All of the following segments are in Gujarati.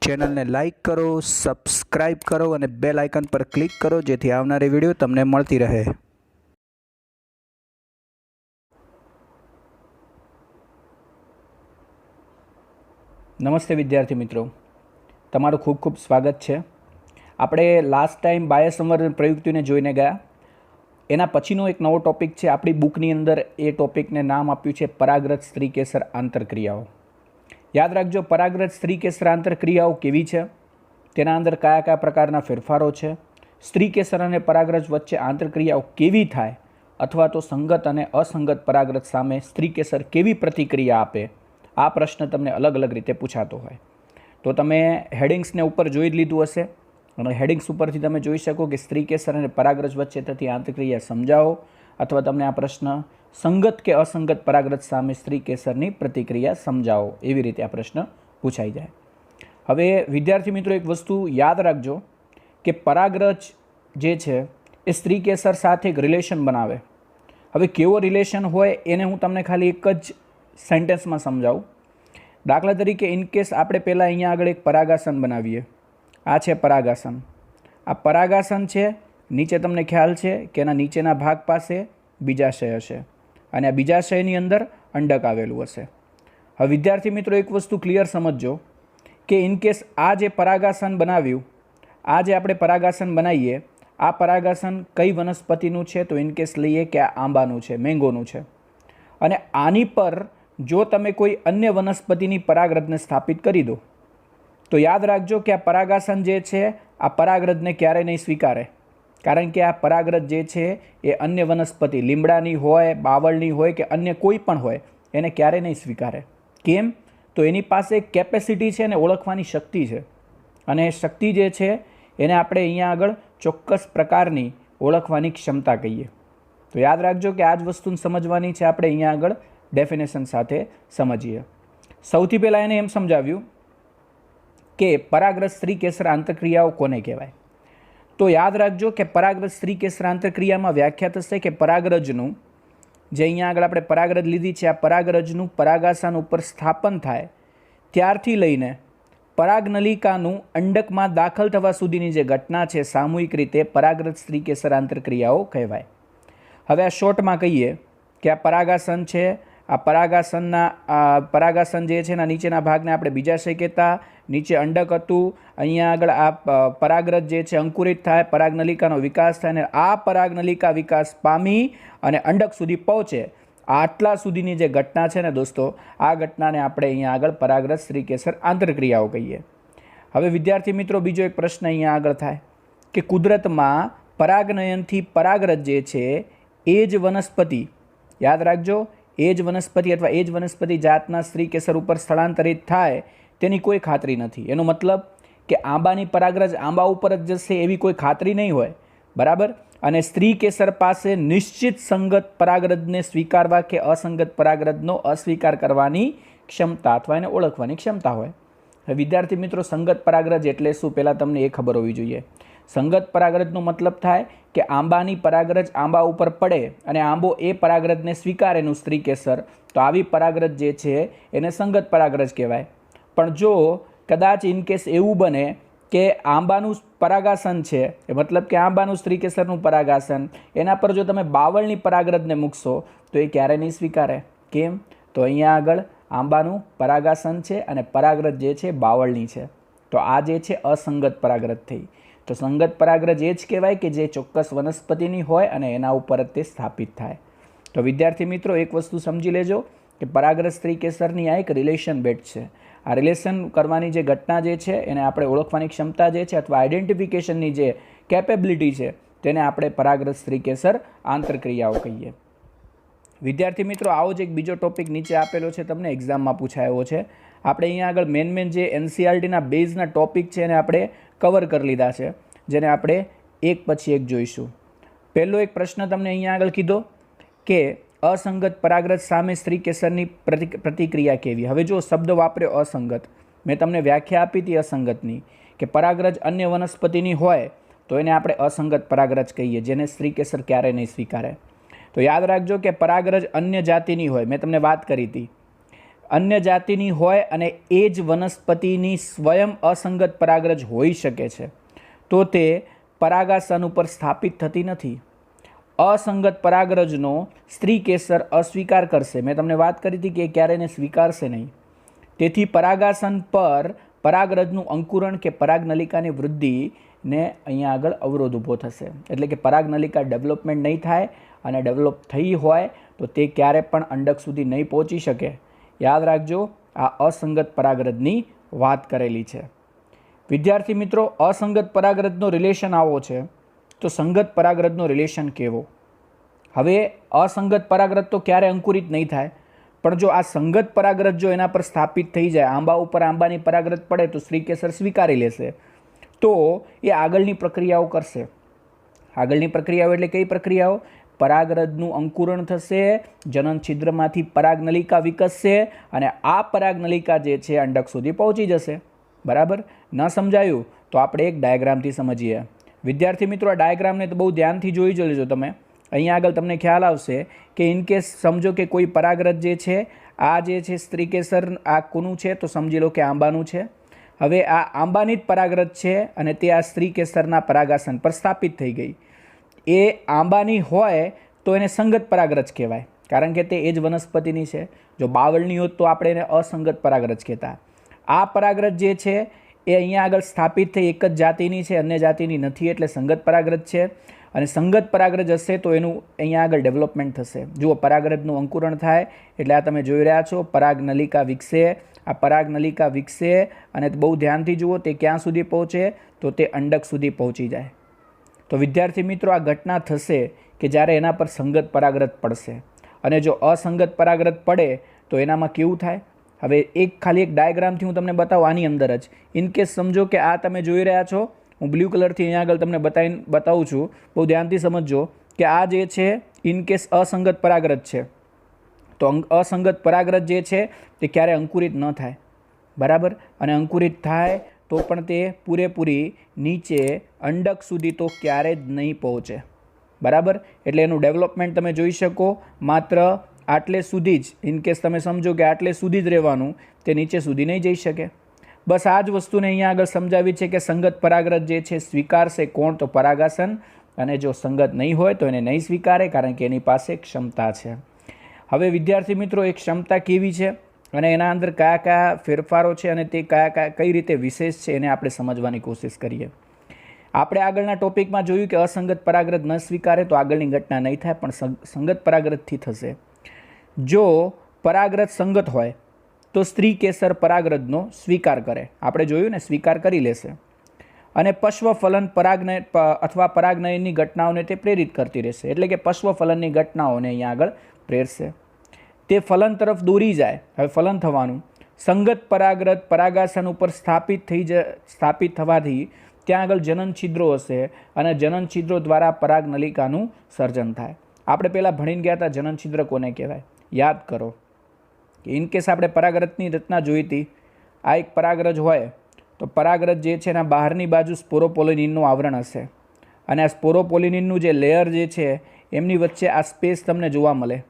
ચેનલને લાઇક કરો, સબસ્ક્રાઇબ કરો અને બેલ આઇકન પર ક્લિક કરો જેથી આવનારી વિડીયો તમને મળતી રહે. નમસ્તે વિદ્યાર્થી મિત્રો, તમારું ખૂબ ખૂબ સ્વાગત છે. આપણે લાસ્ટ ટાઈમ બાહ્યસંવર્ધન પ્રયુક્તિને જોઈને ગયા. એના પછીનો એક નવો ટૉપિક છે આપણી બુકની અંદર. એ ટૉપિકને નામ આપ્યું છે પરાગરજ સ્ત્રીકેસર આંતરક્રિયાઓ. યાદ રાખજો, પરાગરજ સ્ત્રીકેસર આંતરક્રિયાઓ કેવી છે, તેના અંદર કયા કયા પ્રકારના ફેરફારો છે, સ્ત્રીકેસર અને પરાગરજ વચ્ચે આંતરક્રિયાઓ કેવી થાય, અથવા તો સંગત અને અસંગત પરાગરજ સામે સ્ત્રીકેસર કેવી પ્રતિક્રિયા આપે. આ પ્રશ્ન તમને અલગ અલગ રીતે પૂછાતો હોય તો તમે હેડિંગ્સને ઉપર જોઈ જ લીધું હશે અને હેડિંગ્સ ઉપરથી તમે જોઈ શકો કે સ્ત્રીકેસર અને પરાગરજ વચ્ચે થતી આંતરક્રિયા સમજાવો, અથવા તમને આ પ્રશ્ન સંગત કે અસંગત પરાગરજ સામે સ્ત્રીકેસરની પ્રતિક્રિયા સમજાવો, એવી રીતે આ પ્રશ્ન પૂછાઈ જાય. હવે વિદ્યાર્થી મિત્રો, એક વસ્તુ યાદ રાખજો કે પરાગરજ જે છે એ સ્ત્રીકેસર સાથે એક રિલેશન બનાવે. હવે કેવો રિલેશન હોય એને હું તમને ખાલી એક જ સેન્ટેન્સમાં સમજાવું. દાખલા તરીકે ઇનકેસ આપણે પહેલાં અહીંયા આગળ એક પરાગાસન બનાવીએ. આ છે પરાગાસન. આ પરાગાસન છે. નીચે તમને ખ્યાલ છે કે એના નીચેના ભાગ પાસે બીજાશય હશે અને આ બીજાશયની અંદર અંડક આવેલું હશે. હવે વિદ્યાર્થી મિત્રો, એક વસ્તુ ક્લિયર સમજજો કે ઇનકેસ આ જે પરાગાસન બનાવ્યું, આ જે આપણે પરાગાસન બનાવીએ, આ પરાગાસન કઈ વનસ્પતિનું છે? તો ઇનકેસ લઈએ કે આ આંબાનું છે, મેંગોનું છે. અને આની પર જો તમે કોઈ અન્ય વનસ્પતિની પરાગરજને સ્થાપિત કરી દો તો યાદ રાખજો કે આ પરાગાસન જે છે આ પરાગરજને ક્યારેય નહીં સ્વીકારે. કારણ કે આ પરાગરજ જે છે એ અન્ય વનસ્પતિ, લીમડાની હોય, બાવળની હોય કે અન્ય કોઈ પણ હોય, એને ક્યારેય નહીં સ્વીકારે. કેમ? તો એની પાસે કેપેસિટી છે અને ઓળખવાની શક્તિ છે. અને એ શક્તિ જે છે એને આપણે અહીંયા આગળ ચોક્કસ પ્રકારની ઓળખવાની ક્ષમતા કહીએ. તો યાદ રાખજો કે આ જ વસ્તુને સમજવાની છે. આપણે અહીંયા આગળ ડેફિનેશન સાથે સમજીએ. સૌથી પહેલાં એને એમ સમજાવ્યું કે પરાગરજ સ્ત્રીકેસર આંતરક્રિયાઓ કોને કહેવાય. તો યાદ રાખજો કે પરાગરજ સ્ત્રીકેસર આંતરક્રિયામાં વ્યાખ્યા થશે કે પરાગરજનું, જે અહીંયા આગળ આપણે પરાગરજ લીધી છે, આ પરાગરજનું પરાગાસન ઉપર સ્થાપન થાય ત્યારથી લઈને પરાગનલિકાનું અંડકમાં દાખલ થવા સુધીની જે ઘટના છે, સામૂહિક રીતે પરાગરજ સ્ત્રીકેસર આંતરક્રિયાઓ કહેવાય. હવે આ શોર્ટમાં કહીએ કે આ પરાગાસન છે. આ પરાગાસન જે છે એના નીચેના ભાગને આપણે બીજાશય કહેતા. નીચે અંડક હતું, અહીંયા આગળ આ પરાગરજ જે છે અંકુરિત થાય, પરાગનલિકાનો વિકાસ થાય અને આ પરાગનલિકા વિકાસ પામી અને અંડક સુધી પહોંચે. આટલા સુધીની જે ઘટના છે ને દોસ્તો, આ ઘટનાને આપણે અહીંયા આગળ પરાગરજ સ્ત્રીકેસર આંતરક્રિયાઓ કહીએ. હવે વિદ્યાર્થી મિત્રો, બીજો એક પ્રશ્ન અહીંયા આગળ થાય કે કુદરતમાં પરાગનયનથી પરાગરજ જે છે એ જ વનસ્પતિ, યાદ રાખજો, એ જ વનસ્પતિ અથવા એ જ વનસ્પતિ જાતના સ્ત્રીકેસર ઉપર સ્થળાંતરિત થાય તેની કોઈ ખાતરી નથી. એનો મતલબ કે આંબાની પરાગરજ આંબા ઉપર જ જશે એવી કોઈ ખાતરી નહીં હોય, બરાબર. અને સ્ત્રીકેસર પાસે નિશ્ચિત સંગત પરાગરજને સ્વીકારવા કે અસંગત પરાગરજનો અસ્વીકાર કરવાની ક્ષમતા અથવા એને ઓળખવાની ક્ષમતા હોય. હવે વિદ્યાર્થી મિત્રો, સંગત પરાગરજ એટલે શું પહેલાં તમને એ ખબર હોવી જોઈએ. સંગત પરાગરજનો મતલબ થાય કે આંબાની પરાગરજ આંબા ઉપર પડે અને આંબો એ પરાગરજને સ્વીકારેનું સ્ત્રીકેસર, તો આવી પરાગરજ જે છે એને સંગત પરાગરજ કહેવાય. પણ જો કદાચ ઇનકેસ એવું બને કે આંબાનું પરાગાસન છે, એ મતલબ કે આંબાનું સ્ત્રીકેસરનું પરાગાસન, એના પર જો તમે બાવળની પરાગરજને મૂકશો તો એ ક્યારેય નહીં સ્વીકારે. કેમ? તો અહીંયા આગળ આંબાનું પરાગાસન છે અને પરાગરજ જે છે બાવળની છે, તો આ જે છે અસંગત પરાગરજ થઈ. તો સંગત પરાગરજ એ જ કહેવાય કે જે ચોક્કસ વનસ્પતિની હોય અને એના ઉપર જ તે સ્થાપિત થાય. તો વિદ્યાર્થી મિત્રો, એક વસ્તુ સમજી લેજો કે પરાગરજ સ્ત્રીકેસરની આ એક રિલેશન બેટ છે. આ રિલેશન કરવાની જે ઘટના જે છે એને આપણે ઓળખવાની ક્ષમતા જે છે અથવા આઈડેન્ટિફિકેશનની જે કેપેબિલિટી છે તેને આપણે પરાગરજ સ્ત્રીકેસર આંતરક્રિયાઓ કહીએ. વિદ્યાર્થી મિત્રો, આવો જ એક બીજો ટોપિક નીચે આપેલો છે, તમને એક્ઝામમાં પૂછાયો છે. આપણે અહીંયા આગળ મેન જે એનસીઆરટીના બેઝના ટોપિક છે એને આપણે કવર કરી લીધા છે, જેને આપણે એક પછી એક જોઈશું. પહેલો એક પ્રશ્ન તમને અહીંયા આગળ કીધો કે અસંગત પરાગરજ સામે સ્ત્રીકેસરની પ્રતિક્રિયા કેવી. હવે જો શબ્દ વાપર્યો અસંગત, મેં તમને વ્યાખ્યા આપી હતી અસંગતની કે પરાગરજ અન્ય વનસ્પતિની હોય તો એને આપણે અસંગત પરાગરજ કહીએ, જેને સ્ત્રીકેસર ક્યારેય નહીં સ્વીકારે. તો યાદ રાખજો કે પરાગરજ અન્ય જાતિની હોય, મેં તમને વાત કરી હતી. अन्य जातिनी होय अने ए ज वनस्पतिनी स्वयं असंगत परागरज होई शके छे तो ते परागासन उपर स्थापित थती नथी। असंगत परागरजनो स्त्री केसर अस्वीकार करशे। मैं तमने वात करी थी कि क्यारे ने स्वीकारशे नहीं। तेथी परागासन पर परागरजनुं अंकुरण के परागनलिकानी वृद्धि ने अहींया आगळ अवरोध ऊभो थशे। एटले के परागनलिका डेवलपमेंट नहीं थाय अने डेवलप थई होय तो ते क्यारे पण अंडक सुधी नहीं पहोंची शके। याद राखजो, आ असंगत परागरजनी वात करेली छे। विद्यार्थी मित्रों, असंगत परागरजनो रिलेशन आवो छे तो संगत परागरजनो रिलेशन केवो? हवे असंगत परागरज तो क्यारे अंकुरित नहीं थाय, पण जो आ संगत परागरज जो एना पर स्थापित थई जाय, आंबा उपर आंबानी परागरज पड़े तो स्त्री केसर स्वीकारी लेशे, तो ए आगळनी प्रक्रियाओ करशे। आगळनी प्रक्रियाओ एटले कई प्रक्रियाओ? परागरजनुं अंकुरण थशे, जनन छिद्रमांथी परागनलिका विकसशे अने आ परागनलिका जे छे अंडक सुधी पहोंची जशे। बराबर? न समजायुं तो आपणे एक डायग्रामथी समजीए। विद्यार्थी मित्रों, आ डायग्रामने तो बहु ध्यानथी जोई लेजो तमे। अहीं आगळ तमने ख्याल आवशे के इनकेस समझो कि कोई परागरज जे छे, आ जे छे स्त्री केसर, आ कोनुं छे तो समजी लो कि आंबानुं छे। हवे आ आंबानी ज परागरज छे अने ते आ स्त्री केसरना परागासन पर स्थापित थई गई। ए आंबानी होय तो एने संगत परागरज कहेवाय, कारण के ते ए ज वनस्पतिनी छे। जो बावळनी होत तो आपणे एने असंगत परागरज कहेता। आ परागरज जे छे ए अहींया आगळ स्थापित थई एक ज जातिनी छे, अन्य जातिनी नथी, एटले संगत परागरज छे। अने संगत परागरज हशे तो एनुं अहींया आगळ डेवलपमेंट थशे। जुओ, परागरजनुं अंकुरण थाय एटले आ तमे जोई रह्या छो, परागनलिका विकसे। आ परागनलिका विकसे अने बहु ध्यानथी जुओ ते क्यां सुधी पहोंचे तो ते अंडक सुधी पहोंची जाय। तो विद्यार्थी मित्रों, आ घटना थशे कि ज्यारे एना पर संगत परागरज पड़शे अने जो असंगत परागरज पड़े तो एनामां केवुं थाय? हवे एक खाली एक डायग्रामथी हूँ तमने बतावुं आनी अंदर ज। इनकेस समझो कि आ तमे जोई रह्या छो, हूँ ब्लू कलरथी अहींया आगळ तमने बतावुं छुं, बहु ध्यानथी समजजो कि आ जे छे इनकेस असंगत परागरज छे, तो असंगत परागरज जे छे ते क्यारे अंकुरित न थाय। बराबर? अने अंकुरित थाय तो पण ते पूरेपूरी नीचे अंडक सुधी तो क्यारे ज नहीं पहोंचे। बराबर? एटले एनुं डेवलपमेंट तमे जोई शको मात्र आटले सुधी ज। इनकेस तमे समझो कि आटले सुधी ज रहेवानुं, ते नीचे सुधी नहीं जई शके। बस आ ज वस्तुने अहींया आगळ समजावी छे कि संगत परागरज जे छे स्वीकारशे कोण? तो परागासन। अने जो संगत नहीं होय तो एने नहीं स्वीकारे, कारण के एनी पासे क्षमता छे। हवे विद्यार्थी मित्रों, एक क्षमता केवी छे अने एना अंदर कया कया फेरफारो छे अने ते कई रीते विशेष छे एने आपणे समजवानी कोशिश करीए। आपणे आगळना टॉपिकमां जोयुं कि असंगत परागरज न स्वीकारे तो आगळनी घटना नहीं थाय, पण संगत परागरजथी थशे। जो परागरज संगत होय तो स्त्री केसर परागरजनो स्वीकार करे। आपणे जोयुं ने, स्वीकार करी लेशे अने पश्वफलन परागनय अथवा परागनयननी घटनाओने ते प्रेरित करती रहेशे। एटले के पश्वफलननी घटनाओने अहींया आगळ प्रेरशे, ते फलन तरफ दौरी जाए। हवे फलन थवानुं, संगत परागरज परागासन उपर स्थापित थवाथी त्यां आगळ जनन छिद्रो हशे अने जनन छिद्रो द्वारा परागनलिकानुं सर्जन थाय। आपणे पहेला भणीने गया हता जनन छिद्र कोने कहेवाय, याद करो। इनकेस आपणे परागरजनी रचना जोई हती, आ एक परागरज होय तो परागरज जे छे एना बहारनी बाजु स्पोरोपोलिनिननुं आवरण हशे अने आ स्पोरोपोलिनिननुं जे लेयर जे छे एमनी वच्चे आ स्पेस तमने जोवा मळे।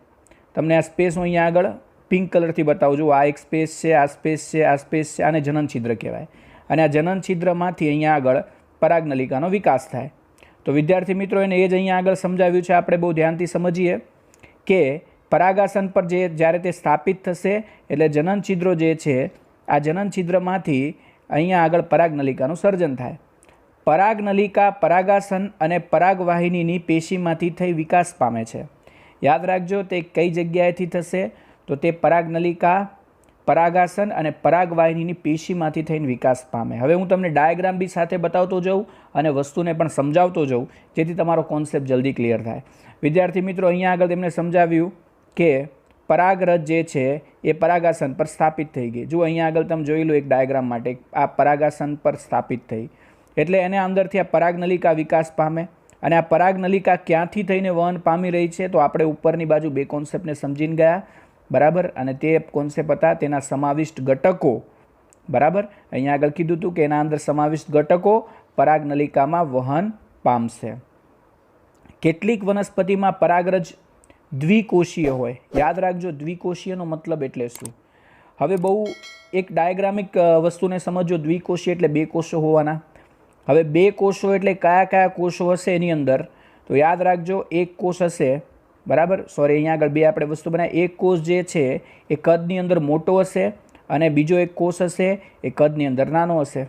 तमने आ स्पेस हूँ अहींया आगळ पिंक कलरथी बतावुं छुं। आ एक स्पेस छे, आ स्पेस छे, आ स्पेस छे, आने जनन छिद्र कहेवाय। अने आ जनन छिद्रमांथी अहींया आगळ परागनलिकानो विकास थाय। तो विद्यार्थी मित्रों, एने ए ज अहींया आगळ समजाव्युं छे। आपणे बहु ध्यानथी समजीए के परागासन पर ज्यारे ते स्थापित थशे एटले जनन छिद्रो जे छे, आ जनन छिद्रमांथी अहींया आगळ परागनलिकानुं सर्जन थाय। परागनलिका परागासन अने परागवाहिनीनी पेशीमांथी थई विकास पामे छे। याद राखजो, ते कई जग्याएथी थशे तो ते परागनलिका परागासन अने परागवाहिनीनी पेशीमांथी थईने विकास पामे। हवे हूँ तमने डायग्राम बी साथे बतावतो जाऊँ अने वस्तुने पण समजावतो जाऊँ, जेथी तमारो कॉन्सेप्ट जल्दी क्लियर थाय। विद्यार्थी मित्रों, अहींया आगळ तेमणे समजाव्युं के परागरज जे छे ए परागासन पर स्थापित थई गई। जो अहींया आगळ तमे जोई लो एक डायग्राम माटे, आ परागासन पर स्थापित थई एटले एने अंदरथी आ परागनलिका विकास पामे अने आ परागनलिका क्यांथी थईने वहन पामी रही छे तो आपणे उपरनी बाजु बे कॉन्सेप्टने समजीने गया। बराबर? अने ते कॉन्सेप्ट हता तेना समाविष्ट घटको। बराबर? अहींया आगळ कीधुं हतुं के एना अंदर समाविष्ट घटको परागनलिकामां वहन पामशे। કેટલીક વનસ્પતિમાં પરાગરજ દ્વિકોષીય હોય। યાદ રાખજો, દ્વિકોષીયનો મતલબ એટલે શું? હવે બહુ એક ડાયાગ્રામિક વસ્તુને સમજો, દ્વિકોષીય એટલે બે કોષો હોવાના. હવે બે કોષો એટલે કયા કયા કોષો હશે એની અંદર? તો યાદ રાખજો, એક કોષ હશે, બરાબર, સોરી અહીંયા આગળ બે આપણે વસ્તુ બનાવી. એક કોષ જે છે એ કદની અંદર મોટો હશે અને બીજો એક કોષ હશે એ કદની અંદર નાનો હશે.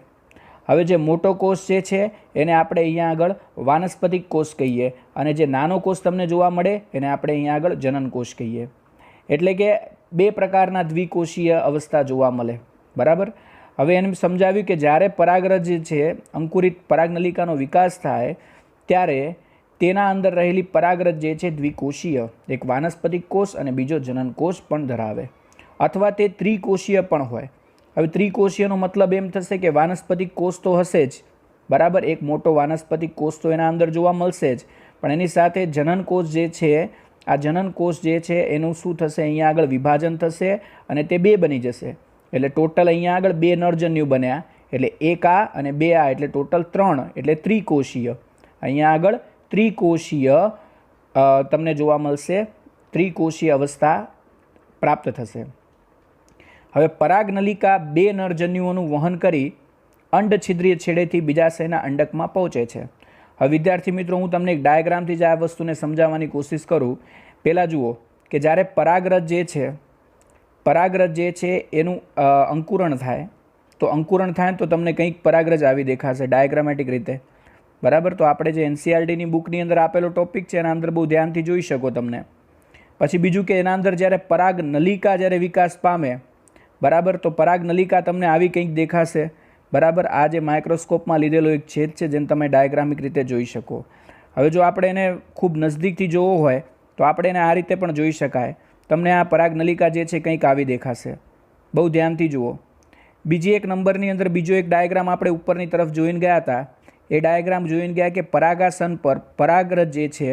હવે જે મોટો કોષ જે છે એને આપણે અહીંયા આગળ વાનસ્પતિક કોષ કહીએ અને જે નાનો કોષ તમને જોવા મળે એને આપણે અહીંયા આગળ જનન કોષ કહીએ. એટલે કે બે પ્રકારના દ્વિકોષીય અવસ્થા જોવા મળે, બરાબર. હવે એને સમજાવ્યું કે જ્યારે પરાગરજ જે છે, અંકુરિત પરાગનલિકાનો વિકાસ થાય ત્યારે તેના અંદર રહેલી પરાગરજ જે છે દ્વિકોષીય, એક વાનસ્પતિક કોષ અને બીજો જનન કોષ પણ ધરાવે, અથવા તે ત્રિકોષીય પણ હોય. હવે ત્રિકોષીયનો મતલબ એમ થશે કે વાનસ્પતિક કોષ તો હશે જ, બરાબર, એક મોટો વાનસ્પતિક કોષ તો એના અંદર જોવા મળશે જ, પણ એની સાથે જનન કોષ જે છે, આ જનન કોષ જે છે એનું શું થશે? અહીંયા આગળ વિભાજન થશે અને તે બે બની જશે. એટલે ટોટલ અહીંયા આગળ બે નરજન્યુ બન્યા, એટલે એક આ અને બે આ, એટલે ટોટલ 3, એટલે ત્રિકોષીય. અહીંયા આગળ ત્રિકોષીય તમને જોવા મળશે, ત્રિકોષીય અવસ્થા પ્રાપ્ત થશે. હવે પરાગનલિકા બે નરજન્યુઓનું વહન કરી અંડછિદ્રીય છેડેથી બીજાશયના અંડકમાં પહોંચે છે. હવે વિદ્યાર્થી મિત્રો, હું તમને એક ડાયાગ્રામથી જ આ વસ્તુને સમજાવવાની કોશિશ કરું. પહેલાં જુઓ કે જ્યારે પરાગરજ જે છે એનું અંકુરણ થાય, તો અંકુરણ થાય તો તમને કંઈક પરાગરજ આવી દેખાશે ડાયાગ્રામેટિક રીતે, બરાબર. તો આપણે જે NCERTની બુકની અંદર આપેલો ટોપિક છે એના અંદર બહુ ધ્યાનથી જોઈ શકો તમને. પછી બીજું કે એના અંદર જ્યારે પરાગનલિકા જ્યારે વિકાસ પામે, બરાબર, તો પરાગનલિકા તમને આવી કંઈક દેખાશે, બરાબર. આ જે માઇક્રોસ્કોપમાં લીધેલો એક છેદ છે જેને તમે ડાયાગ્રામિક રીતે જોઈ શકો. હવે જો આપણે એને ખૂબ નજદીકથી જોવો હોય તો આપણે એને આ રીતે પણ જોઈ શકાય. તમને આ પરાગનલિકા જે છે કંઈક આવી દેખાશે, બહુ ધ્યાનથી જુઓ. બીજી એક નંબરની અંદર બીજો એક ડાયાગ્રામ આપણે ઉપરની તરફ જોઈને ગયા હતા. એ ડાયાગ્રામ જોઈને ગયા કે પરાગાસન પર પરાગરજ જે છે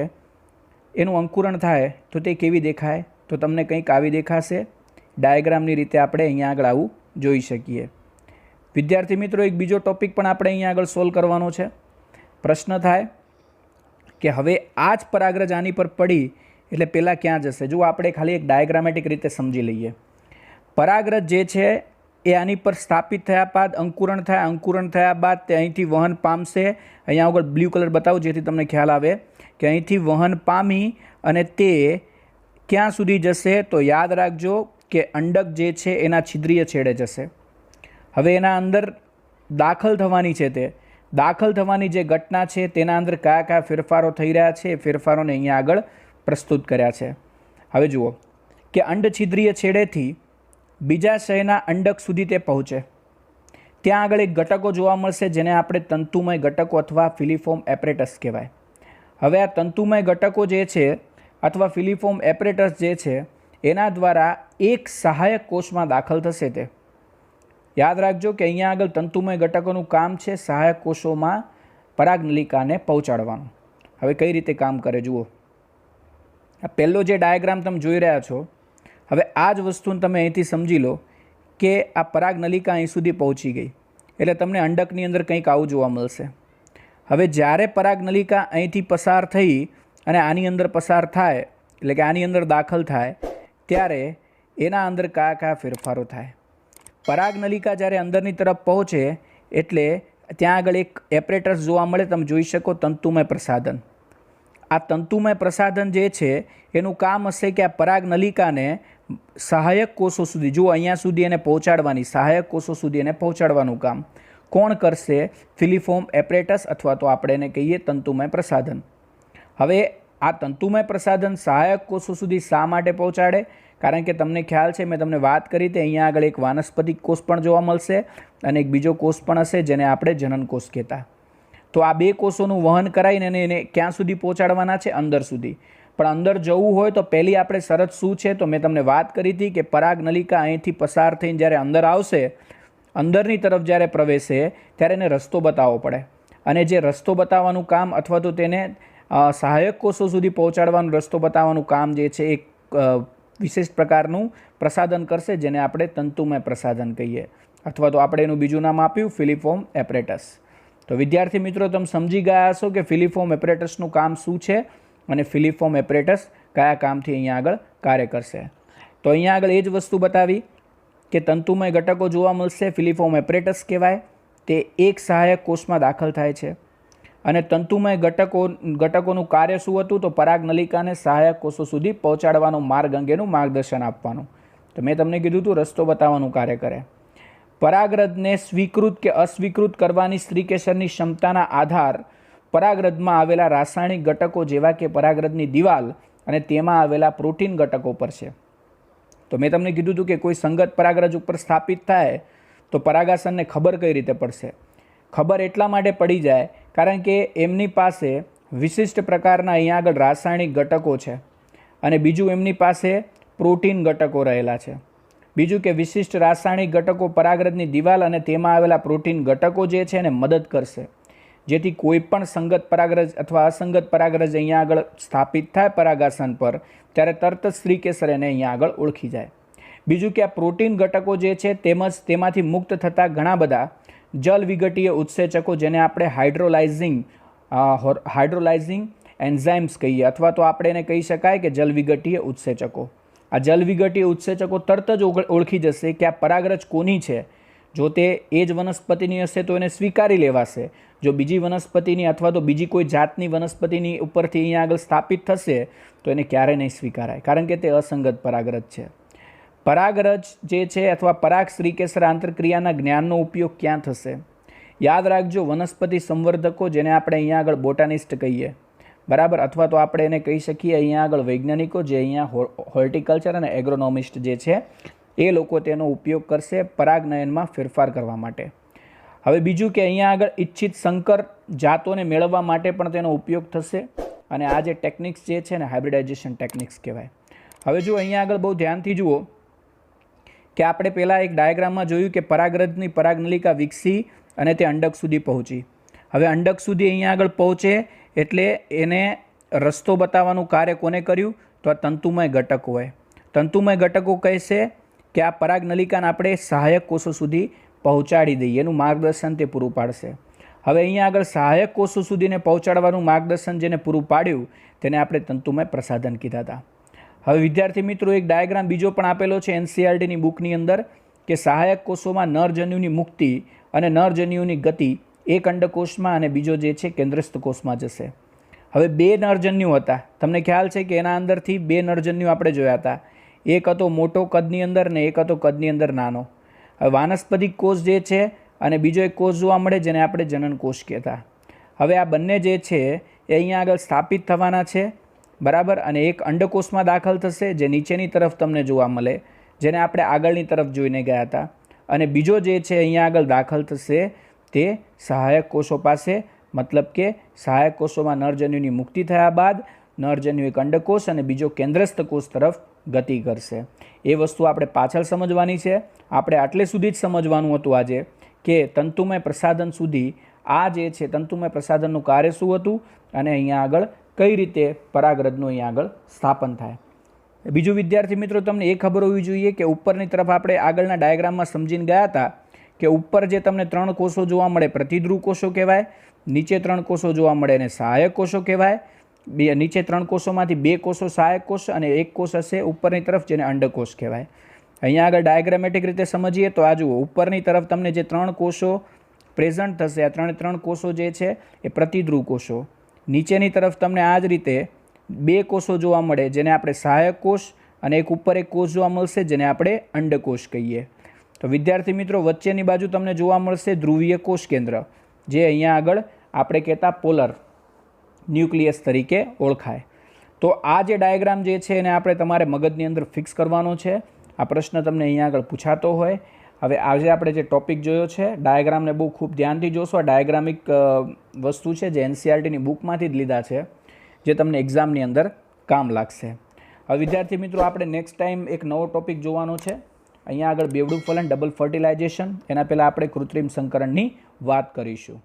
એનું અંકુરણ થાય તો તે કેવી દેખાય? તો તમને કંઈક આવી દેખાશે. ડાયાગ્રામની રીતે આપણે અહીંયા આગળ આવું જોઈ શકીએ. વિદ્યાર્થી મિત્રો, એક બીજો ટોપિક પણ આપણે અહીંયા આગળ સોલ્વ કરવાનો છે. પ્રશ્ન થાય કે હવે આ જ પરાગરજ આની પર પડી એટલે પહેલાં ક્યાં જશે? જો આપણે ખાલી એક ડાયાગ્રામેટિક રીતે સમજી લઈએ. પરાગરજ જે છે એ આની પર સ્થાપિત થયા બાદ અંકુરણ થાય, અંકુરણ થયા બાદ તે અહીંથી વહન પામશે. અહીંયા આગળ બ્લુ કલર બતાવું જેથી તમને ખ્યાલ આવે કે અહીંથી વહન પામી અને તે ક્યાં સુધી જશે? તો યાદ રાખજો કે અંડક જે છે એના છિદ્રીય છેડે જશે. હવે એના અંદર દાખલ થવાની છે, તે દાખલ થવાની જે ઘટના છે તેના અંદર કયા કયા ફેરફારો થઈ રહ્યા છે એ ફેરફારોને અહીંયા આગળ પ્રસ્તુત કર્યા છે. હવે જુઓ કે અંડછિદ્રીય છેડેથી બીજાશયના અંડક સુધી તે પહોંચે, ત્યાં આગળ એક ઘટકો જોવા મળશે જેને આપણે તંતુમય ઘટકો અથવા ફિલિફોર્મ એપરેટસ કહેવાય. હવે આ તંતુમય ઘટકો જે છે અથવા ફિલિફોર્મ એપરેટસ જે છે એના દ્વારા એક સહાયક કોષમાં દાખલ થશે. તે યાદ રાખજો કે અહીંયા આગળ તંતુમય ઘટકોનું કામ છે સહાયક કોષોમાં પરાગનલિકાને પહોંચાડવાનું. હવે કઈ રીતે કામ કરે જુઓ. આ પહેલો જે ડાયાગ્રામ તમે જોઈ રહ્યા છો, હવે આ જ વસ્તુને તમે અહીંથી સમજી લો કે આ પરાગનલિકા અહીં સુધી પહોંચી ગઈ એટલે તમને અંડકની અંદર કંઈક આવું જોવા મળશે. હવે જ્યારે પરાગનલિકા અહીંથી પસાર થઈ અને આની અંદર પસાર થાય, એટલે કે આની અંદર દાખલ થાય, ત્યારે એના અંદર કયા કયા ફેરફારો થાય? પરાગનલિકા જ્યારે અંદરની તરફ પહોંચે એટલે ત્યાં આગળ એક એપરેટસ જોવા મળે, તમે જોઈ શકો, તંતુમય પ્રસાધન. આ તંતુમય પ્રસાધન જે છે એનું કામ હશે કે આ પરાગનલિકાને સહાયક કોષો સુધી, જો અહીંયા સુધી એને પહોંચાડવાની, સહાયક કોષો સુધી એને પહોંચાડવાનું કામ કોણ કરશે? ફિલિફોર્મ એપરેટસ અથવા તો આપણે એને કહીએ તંતુમય પ્રસાધન. હવે આ તંતુમય પ્રસાધન સહાયક કોષો સુધી શા માટે પહોંચાડે? કારણ કે તમને ખ્યાલ છે, મેં તમને વાત કરી તે અહીંયા આગળ એક વાનસ્પતિક કોષ પણ જોવા મળશે અને એક બીજો કોષ પણ હશે જેને આપણે જનન કોષ કહેતા. તો આ બે કોષોનું વહન કરાવીને એને ક્યાં સુધી પહોંચાડવાના છે? અંદર સુધી. પણ અંદર જવું હોય તો પહેલી આપણે શરત શું છે? તો મેં તમને વાત કરી હતી કે પરાગનલિકા અહીંથી પસાર થઈને જ્યારે અંદર આવશે, અંદરની તરફ જ્યારે પ્રવેશે ત્યારે એને રસ્તો બતાવવો પડે. અને જે રસ્તો બતાવવાનું કામ અથવા તો તેને સહાયક કોષો સુધી પહોંચાડવાનો રસ્તો બતાવવાનું કામ જે છે એક વિશેષ પ્રકારનું પ્રસાધન કરશે જેને આપણે તંતુમય પ્રસાધન કહીએ, અથવા તો આપણે એનું બીજું નામ આપ્યું ફિલિફોર્મ એપરેટસ. તો વિદ્યાર્થી મિત્રો, તમે સમજી ગયા હશો કે ફિલિફોર્મ એપરેટસનું કામ શું છે અને ફિલિફોર્મ એપરેટસ કયા કામથી અહીંયા આગળ કાર્ય કરશે. તો અહીંયા આગળ એ જ વસ્તુ બતાવી કે તંતુમય ઘટકો જોવા મળશે, ફિલિફોર્મ એપરેટસ કહેવાય, તે એક સહાયક કોષમાં દાખલ થાય છે. અને તંતુમય ઘટકોનું કાર્ય શું હતું? તો પરાગનલિકાને સહાયક કોષો સુધી પહોંચાડવાનો માર્ગ અંગેનું માર્ગદર્શન આપવાનું. તો મેં તમને કીધું હતું રસ્તો બતાવવાનું કાર્ય કરે. પરાગરજને સ્વીકૃત કે અસ્વીકૃત કરવાની સ્ત્રીકેસરની ક્ષમતાના આધાર પરાગરજમાં આવેલા રાસાયણિક ઘટકો જેવા કે પરાગરજની દિવાલ અને તેમાં આવેલા પ્રોટીન ઘટકો પર છે. તો મેં તમને કીધું હતું કે કોઈ સંગત પરાગરજ ઉપર સ્થાપિત થાય તો પરાગાસનને ખબર કઈ રીતે પડશે? ખબર એટલા માટે પડી જાય કારણ કે એમની પાસે વિશિષ્ટ પ્રકારના અહીંયા આગળ રાસાયણિક ઘટકો છે અને બીજું એમની પાસે પ્રોટીન ઘટકો રહેલા છે. બીજું કે વિશિષ્ટ રાસાયણિક ઘટકો પરાગરજની દિવાલ અને તેમાં આવેલા પ્રોટીન ઘટકો જે છે એને મદદ કરશે, જેથી કોઈ પણ સંગત પરાગરજ અથવા અસંગત પરાગરજ અહીંયા આગળ સ્થાપિત થાય પરાગાસન પર ત્યારે તરત જ સ્ત્રીકેસર એને અહીંયા આગળ ઓળખી જાય. બીજું કે આ પ્રોટીન ઘટકો જે છે તેમજ તેમાંથી મુક્ત થતા ઘણા બધા જલ વિઘટીય ઉત્સેચકો જેને આપણે હાઇડ્રોલાઇઝિંગ એન્ઝાઇમ્સ કહીએ અથવા તો આપણે એને કહી શકાય કે જલ વિઘટીય ઉત્સેચકો. આ જલ વિઘટીય ઉત્સેચકો તરત જ ઓળખી જશે કે આ પરાગરજ કોની છે. જો તે એ જ વનસ્પતિની હશે તો એને સ્વીકારી લેવાશે. જો બીજી વનસ્પતિની અથવા તો બીજી કોઈ જાતની વનસ્પતિની ઉપરથી અહીંયા આગળ સ્થાપિત થશે તો એને ક્યારેય નહીં સ્વીકારાય કારણ કે તે અસંગત પરાગરજ છે. પરાગરજ જે છે અથવા પરાગ સ્ત્રીકેસર આંતરક્રિયાના જ્ઞાનનો ઉપયોગ ક્યાં થશે? યાદ રાખજો, વનસ્પતિ સંવર્ધકો જેને આપણે અહીંયા આગળ બોટાનિસ્ટ કહીએ, બરાબર, અથવા તો આપણે એને કહી શકીએ અહીંયા આગળ વૈજ્ઞાનિકો જે અહીંયા હોર્ટિકલ્ચર અને એગ્રોનોમિસ્ટ જે છે એ લોકો તેનો ઉપયોગ કરશે પરાગનયનમાં ફેરફાર કરવા માટે. હવે બીજું કે અહીંયા આગળ ઈચ્છિત સંકર જાતોને મેળવવા માટે પણ તેનો ઉપયોગ થશે અને આ જે ટેકનિક્સ જે છે ને હાઇબ્રિડાઇઝેશન ટેકનિક્સ કહેવાય. હવે જો અહીંયા આગળ બહુ ધ્યાનથી જુઓ કે આપણે પહેલાં એક ડાયાગ્રામમાં જોયું કે પરાગરજની પરાગનલિકા વિકસી અને તે અંડક સુધી પહોંચી. હવે અંડક સુધી અહીંયા આગળ પહોંચે એટલે એને રસ્તો બતાવવાનું કાર્ય કોને કર્યું? તો આ તંતુમય ઘટકોએ. તંતુમય ઘટકો કહેશે કે આ પરાગનલિકાને આપણે સહાયક કોષો સુધી પહોંચાડી દઈએ, એનું માર્ગદર્શન તે પૂરું પાડશે. હવે અહીંયા આગળ સહાયક કોષો સુધીને પહોંચાડવાનું માર્ગદર્શન જેને પૂરું પાડ્યું તેને આપણે તંતુમય પ્રસાધન કીધા હતા. હવે વિદ્યાર્થી મિત્રો એક ડાયાગ્રામ બીજો પણ આપેલો છે એનસીઈઆરટીની બુકની અંદર કે સહાયક કોષોમાં નરજન્યુની મુક્તિ અને નરજન્યુની ગતિ એક અંડકોષમાં અને બીજો જે છે કેન્દ્રસ્થ કોષમાં જશે. હવે બે નરજન્યુ હતા, તમને ખ્યાલ છે કે એના અંદરથી બે નરજન્યુ આપણે જોયા હતા. એક હતો મોટો કદની અંદર ને એક હતો કદની અંદર નાનો. હવે વાનસ્પતિક કોષ જે છે અને બીજો એક કોષ જોવા મળે જેને આપણે જનન કોષ કહેતા. હવે આ બંને જે છે એ અહીંયા આગળ સ્થાપિત થવાના છે, બરાબર, અને એક અંડકોષમાં દાખલ થશે જે નીચેની તરફ તમને જોવા મળે જેને આપણે આગળની તરફ જોઈને ગયા હતા, અને બીજો જે છે અહીંયા આગળ દાખલ થશે તે સહાયક કોષો પાસે, મતલબ કે સહાયક કોષોમાં નરજન્યુની મુક્તિ થયા બાદ નરજન્યુ એક અંડકોષ અને બીજો કેન્દ્રસ્થ કોષ તરફ ગતિ કરશે. એ વસ્તુ આપણે પાછળ સમજવાની છે. આપણે આટલે સુધી જ સમજવાનું હતું આજે કે તંતુમય પ્રસાધન સુધી આ જે છે તંતુમય પ્રસાધનનું કાર્ય શું હતું અને અહીંયા આગળ કઈ રીતે પરાગરજનું અહીંયા આગળ સ્થાપન થાય. બીજું વિદ્યાર્થી મિત્રો તમને એ ખબર હોવી જોઈએ કે ઉપરની તરફ આપણે આગળના ડાયાગ્રામમાં સમજીને ગયા હતા કે ઉપર જે તમને 3 કોષો જોવા મળે પ્રતિધ્રુવ કોષો કહેવાય, નીચે 3 કોષો જોવા મળે એને સહાયક કોષો કહેવાય. નીચે 3 કોષોમાંથી 2 કોષો સહાયક કોષ અને 1 કોષ હશે ઉપરની તરફ જેને અંડકોષ કહેવાય. અહીંયા આગળ ડાયાગ્રામેટિક રીતે સમજીએ તો આ જુઓ, ઉપરની તરફ તમને જે 3 કોષો પ્રેઝન્ટ થશે, આ 3 કોષો જે છે એ પ્રતિધ્રુવ કોષો. નીચેની તરફ તમને આ જ રીતે 2 કોષો જોવા મળે જેને આપણે સહાયક કોષ અને એક ઉપર એક કોષ જોવા મળશે જેને આપણે અંડકોષ કહીએ. તો વિદ્યાર્થી મિત્રો વચ્ચેની બાજુ તમને જોવા મળશે ધ્રુવીય કોષ કેન્દ્ર જે અહીંયા આગળ આપણે કહેતા પોલર ન્યુક્લિયસ તરીકે ઓળખાય. તો આ જે ડાયાગ્રામ જે છે એને આપણે તમારે મગજની અંદર ફિક્સ કરવાનો છે. આ પ્રશ્ન તમને અહીંયા આગળ પૂછાતો હોય. હવે આજે આપણે જે ટોપિક જોયો છે ડાયાગ્રામને બહુ ખૂબ ધ્યાનથી જોશો. આ ડાયાગ્રામિક વસ્તુ છે જે એનસીઈઆરટીની બુકમાંથી જ લીધા છે જે તમને એક્ઝામની અંદર કામ લાગશે. હવે વિદ્યાર્થી મિત્રો આપણે નેક્સ્ટ ટાઈમ એક નવો ટોપિક જોવાનો છે. અહીંયા આગળ બેવડું ફલન, ડબલ ફર્ટિલાઇઝેશન, એના પહેલાં આપણે કૃત્રિમ સંકરણની વાત કરીશું.